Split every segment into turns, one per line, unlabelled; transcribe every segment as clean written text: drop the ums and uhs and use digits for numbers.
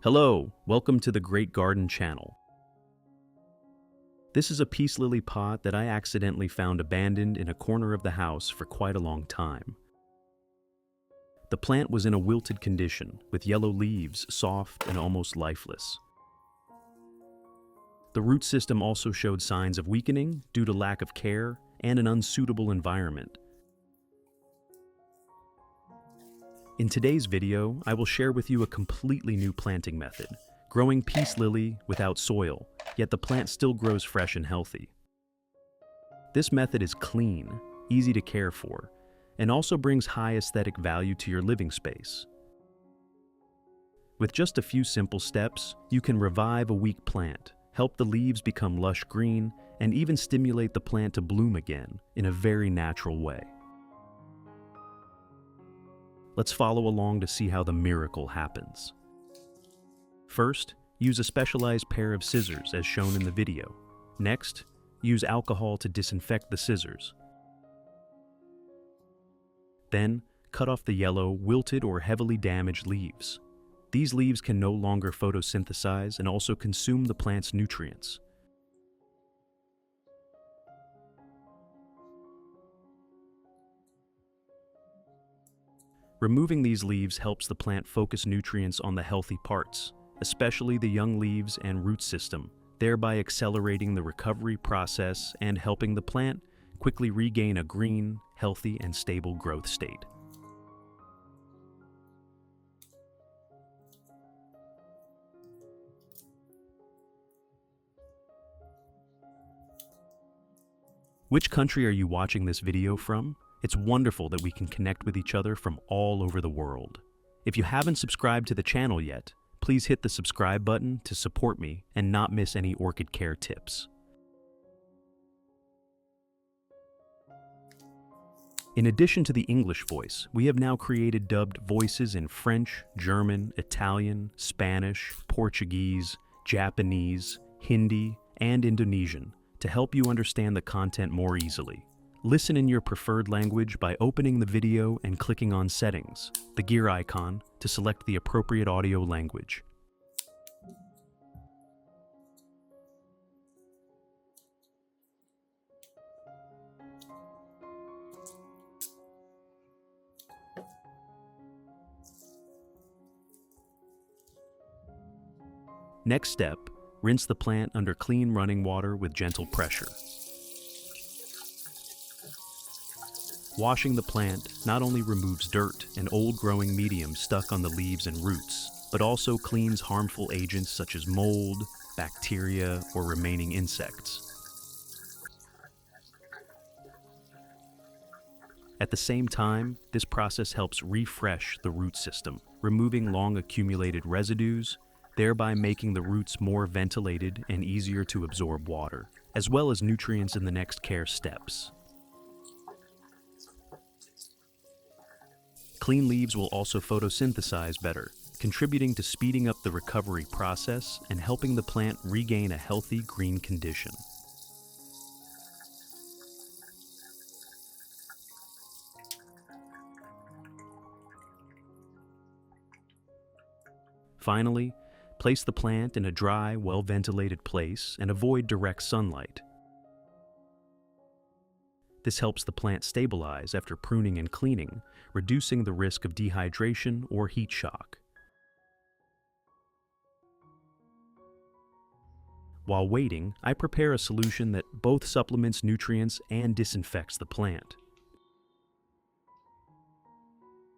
Hello, welcome to the Great Garden channel. This is a peace lily pot that I accidentally found abandoned in a corner of the house for quite a long time. The plant was in a wilted condition, with yellow leaves, soft and almost lifeless. The root system also showed signs of weakening due to lack of care and an unsuitable environment. In today's video, I will share with you a completely new planting method, growing peace lily without soil, yet the plant still grows fresh and healthy. This method is clean, easy to care for, and also brings high aesthetic value to your living space. With just a few simple steps, you can revive a weak plant, help the leaves become lush green, and even stimulate the plant to bloom again in a very natural way. Let's follow along to see how the miracle happens. First, use a specialized pair of scissors as shown in the video. Next, use alcohol to disinfect the scissors. Then, cut off the yellow, wilted or heavily damaged leaves. These leaves can no longer photosynthesize and also consume the plant's nutrients. Removing these leaves helps the plant focus nutrients on the healthy parts, especially the young leaves and root system, thereby accelerating the recovery process and helping the plant quickly regain a green, healthy, and stable growth state. Which country are you watching this video from? It's wonderful that we can connect with each other from all over the world. If you haven't subscribed to the channel yet, please hit the subscribe button to support me and not miss any orchid care tips. In addition to the English voice, we have now created dubbed voices in French, German, Italian, Spanish, Portuguese, Japanese, Hindi, and Indonesian to help you understand the content more easily. Listen in your preferred language by opening the video and clicking on Settings, the gear icon, to select the appropriate audio language. Next step, rinse the plant under clean running water with gentle pressure. Washing the plant not only removes dirt and old growing medium stuck on the leaves and roots, but also cleans harmful agents such as mold, bacteria, or remaining insects. At the same time, this process helps refresh the root system, removing long accumulated residues, thereby making the roots more ventilated and easier to absorb water, as well as nutrients in the next care steps. Clean leaves will also photosynthesize better, contributing to speeding up the recovery process and helping the plant regain a healthy green condition. Finally, place the plant in a dry, well-ventilated place and avoid direct sunlight. This helps the plant stabilize after pruning and cleaning, reducing the risk of dehydration or heat shock. While waiting, I prepare a solution that both supplements nutrients and disinfects the plant.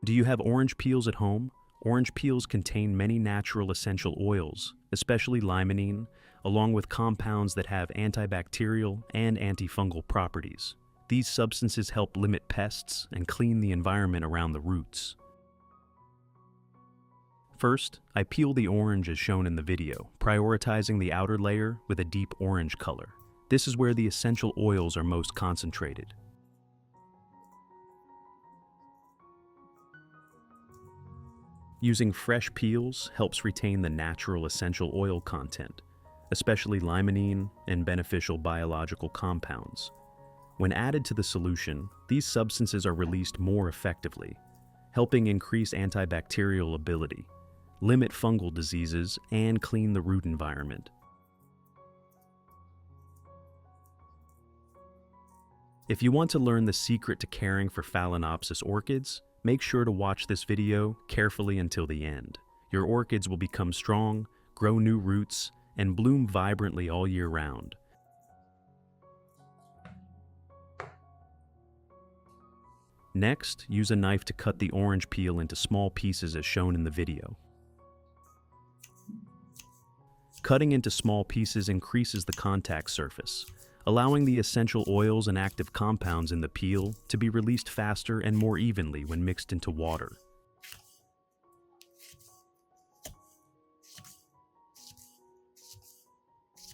Do you have orange peels at home? Orange peels contain many natural essential oils, especially limonene, along with compounds that have antibacterial and antifungal properties. These substances help limit pests and clean the environment around the roots. First, I peel the orange as shown in the video, prioritizing the outer layer with a deep orange color. This is where the essential oils are most concentrated. Using fresh peels helps retain the natural essential oil content, especially limonene and beneficial biological compounds. When added to the solution, these substances are released more effectively, helping increase antibacterial ability. limit fungal diseases, and clean the root environment. If you want to learn the secret to caring for Phalaenopsis orchids, make sure to watch this video carefully until the end. Your orchids will become strong, grow new roots, and bloom vibrantly all year round. Next, use a knife to cut the orange peel into small pieces as shown in the video. Cutting into small pieces increases the contact surface, allowing the essential oils and active compounds in the peel to be released faster and more evenly when mixed into water.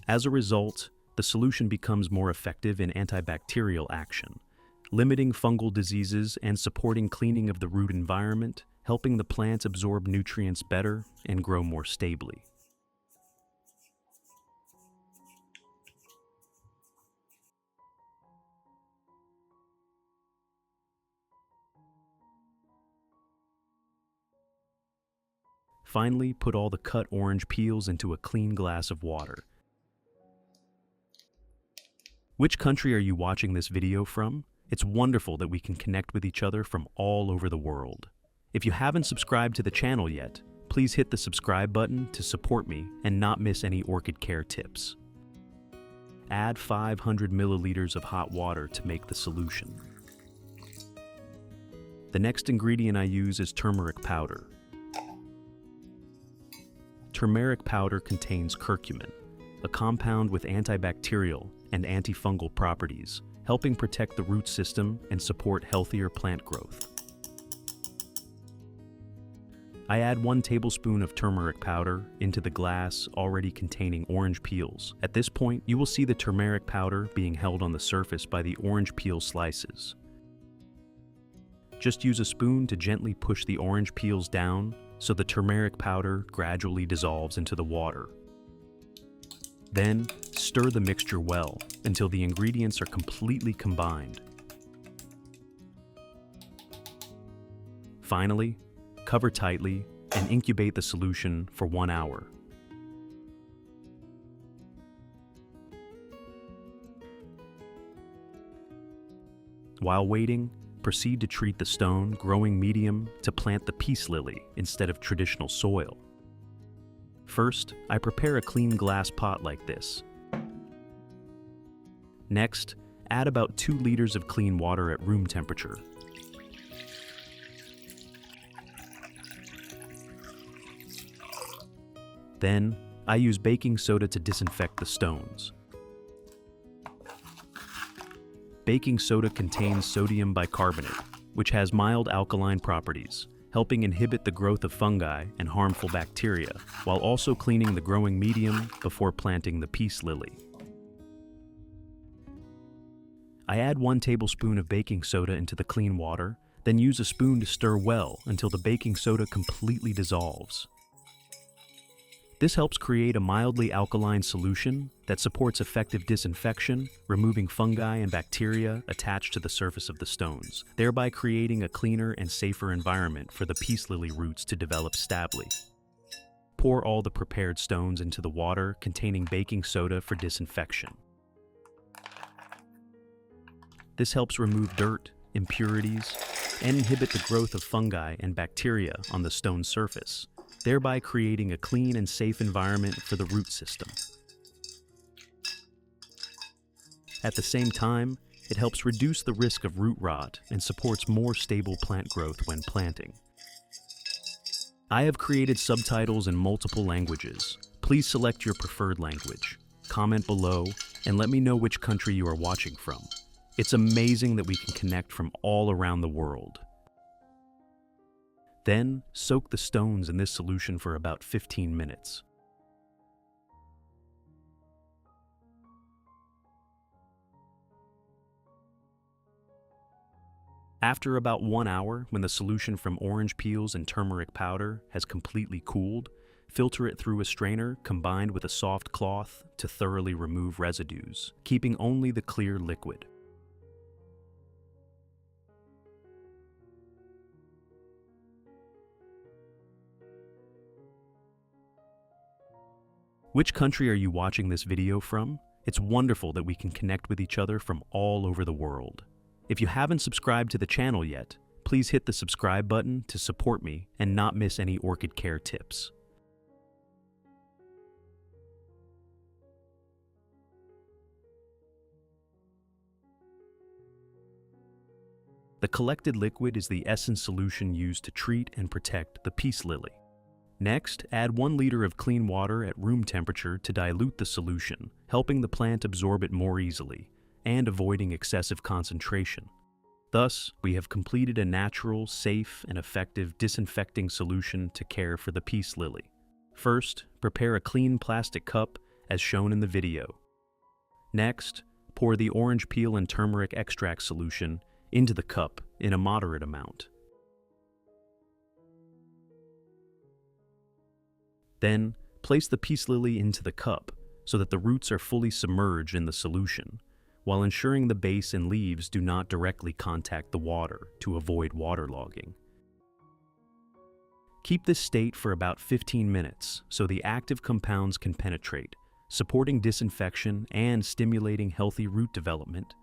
As a result, the solution becomes more effective in antibacterial action, limiting fungal diseases and supporting cleaning of the root environment, helping the plants absorb nutrients better and grow more stably. Finally, put all the cut orange peels into a clean glass of water. Which country are you watching this video from? It's wonderful that we can connect with each other from all over the world. If you haven't subscribed to the channel yet, please hit the subscribe button to support me and not miss any orchid care tips. Add 500 milliliters of hot water to make the solution. The next ingredient I use is turmeric powder. Turmeric powder contains curcumin, a compound with antibacterial and antifungal properties, helping protect the root system and support healthier plant growth. I add 1 tablespoon of turmeric powder into the glass already containing orange peels. At this point, you will see the turmeric powder being held on the surface by the orange peel slices. Just use a spoon to gently push the orange peels down so the turmeric powder gradually dissolves into the water. Then, stir the mixture well until the ingredients are completely combined. Finally, cover tightly and incubate the solution for 1 hour. While waiting, proceed to treat the stone growing medium to plant the peace lily instead of traditional soil. First, I prepare a clean glass pot like this. Next, add about 2 liters of clean water at room temperature. Then, I use baking soda to disinfect the stones. Baking soda contains sodium bicarbonate, which has mild alkaline properties, helping inhibit the growth of fungi and harmful bacteria, while also cleaning the growing medium before planting the peace lily. I add 1 tablespoon of baking soda into the clean water, then use a spoon to stir well until the baking soda completely dissolves. This helps create a mildly alkaline solution that supports effective disinfection, removing fungi and bacteria attached to the surface of the stones, thereby creating a cleaner and safer environment for the peace lily roots to develop stably. Pour all the prepared stones into the water containing baking soda for disinfection. This helps remove dirt, impurities, and inhibit the growth of fungi and bacteria on the stone surface, thereby creating a clean and safe environment for the root system. At the same time, it helps reduce the risk of root rot and supports more stable plant growth when planting. I have created subtitles in multiple languages. Please select your preferred language, comment below, and let me know which country you are watching from. It's amazing that we can connect from all around the world. Then, soak the stones in this solution for about 15 minutes. After about 1 hour, when the solution from orange peels and turmeric powder has completely cooled, filter it through a strainer combined with a soft cloth to thoroughly remove residues, keeping only the clear liquid. Which country are you watching this video from? It's wonderful that we can connect with each other from all over the world. If you haven't subscribed to the channel yet, please hit the subscribe button to support me and not miss any orchid care tips. The collected liquid is the essence solution used to treat and protect the peace lily. Next, add 1 liter of clean water at room temperature to dilute the solution, helping the plant absorb it more easily and avoiding excessive concentration. Thus, we have completed a natural, safe, and effective disinfecting solution to care for the peace lily. First, prepare a clean plastic cup as shown in the video. Next, pour the orange peel and turmeric extract solution into the cup in a moderate amount. Then, place the peace lily into the cup so that the roots are fully submerged in the solution, while ensuring the base and leaves do not directly contact the water to avoid waterlogging. Keep this state for about 15 minutes so the active compounds can penetrate, supporting disinfection and stimulating healthy root development.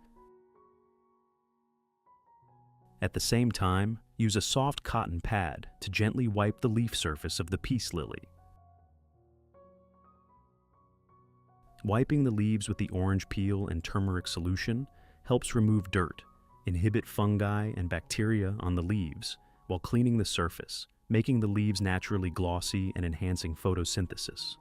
At the same time, use a soft cotton pad to gently wipe the leaf surface of the peace lily. Wiping the leaves with the orange peel and turmeric solution helps remove dirt, inhibit fungi and bacteria on the leaves, while cleaning the surface, making the leaves naturally glossy and enhancing photosynthesis.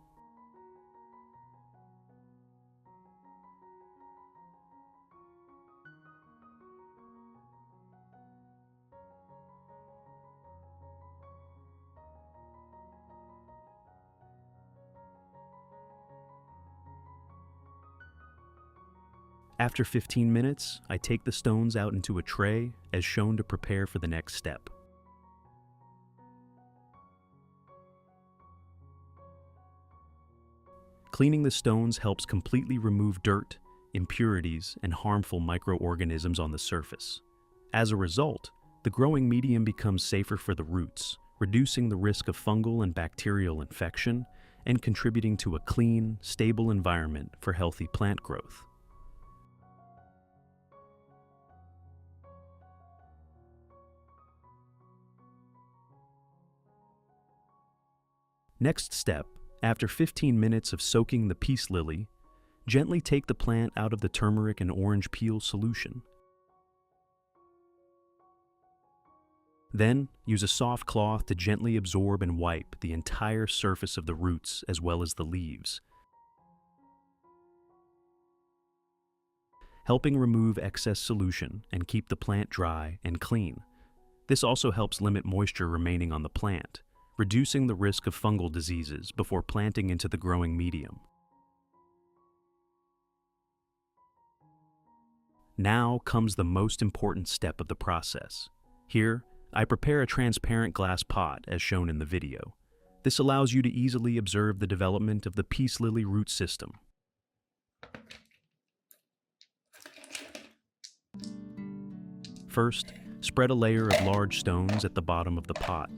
After 15 minutes, I take the stones out into a tray as shown to prepare for the next step. Cleaning the stones helps completely remove dirt, impurities, and harmful microorganisms on the surface. As a result, the growing medium becomes safer for the roots, reducing the risk of fungal and bacterial infection and contributing to a clean, stable environment for healthy plant growth. Next step, after 15 minutes of soaking the peace lily, gently take the plant out of the turmeric and orange peel solution. Then, use a soft cloth to gently absorb and wipe the entire surface of the roots as well as the leaves, helping remove excess solution and keep the plant dry and clean. This also helps limit moisture remaining on the plant, reducing the risk of fungal diseases before planting into the growing medium. Now comes the most important step of the process. Here, I prepare a transparent glass pot as shown in the video. This allows you to easily observe the development of the peace lily root system. First, spread a layer of large stones at the bottom of the pot.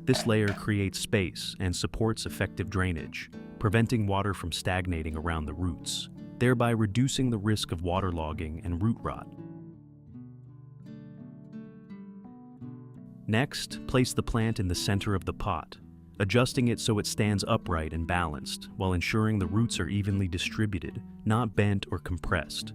This layer creates space and supports effective drainage, preventing water from stagnating around the roots, thereby reducing the risk of waterlogging and root rot. Next, place the plant in the center of the pot, adjusting it so it stands upright and balanced while ensuring the roots are evenly distributed, not bent or compressed.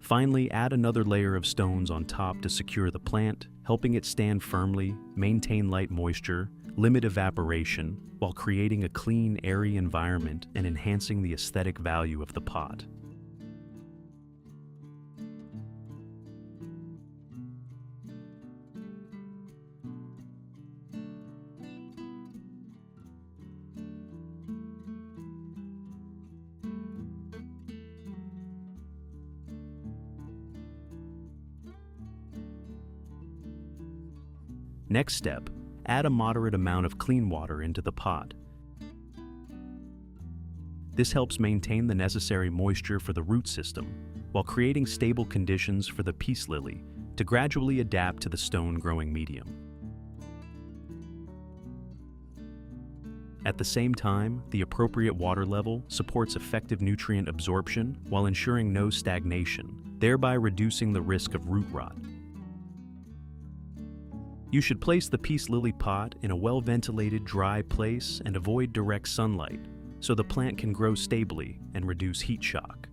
Finally, add another layer of stones on top to secure the plant, helping it stand firmly, maintain light moisture, limit evaporation, while creating a clean, airy environment and enhancing the aesthetic value of the pot. Next step, add a moderate amount of clean water into the pot. This helps maintain the necessary moisture for the root system, while creating stable conditions for the peace lily to gradually adapt to the stone growing medium. At the same time, the appropriate water level supports effective nutrient absorption while ensuring no stagnation, thereby reducing the risk of root rot. You should place the peace lily pot in a well-ventilated, dry place and avoid direct sunlight, so the plant can grow stably and reduce heat shock.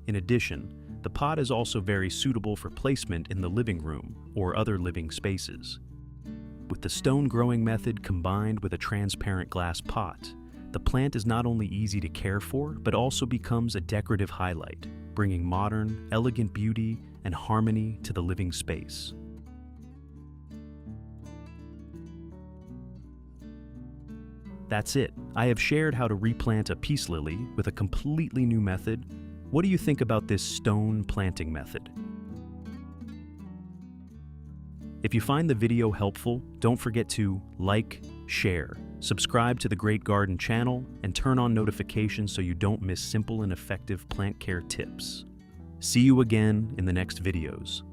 In addition, the pot is also very suitable for placement in the living room or other living spaces. With the stone growing method combined with a transparent glass pot, the plant is not only easy to care for, but also becomes a decorative highlight, bringing modern, elegant beauty and harmony to the living space. That's it. I have shared how to replant a peace lily with a completely new method. What do you think about this stone planting method? If you find the video helpful, don't forget to like, share, subscribe to the Great Garden channel, and turn on notifications so you don't miss simple and effective plant care tips. See you again in the next videos.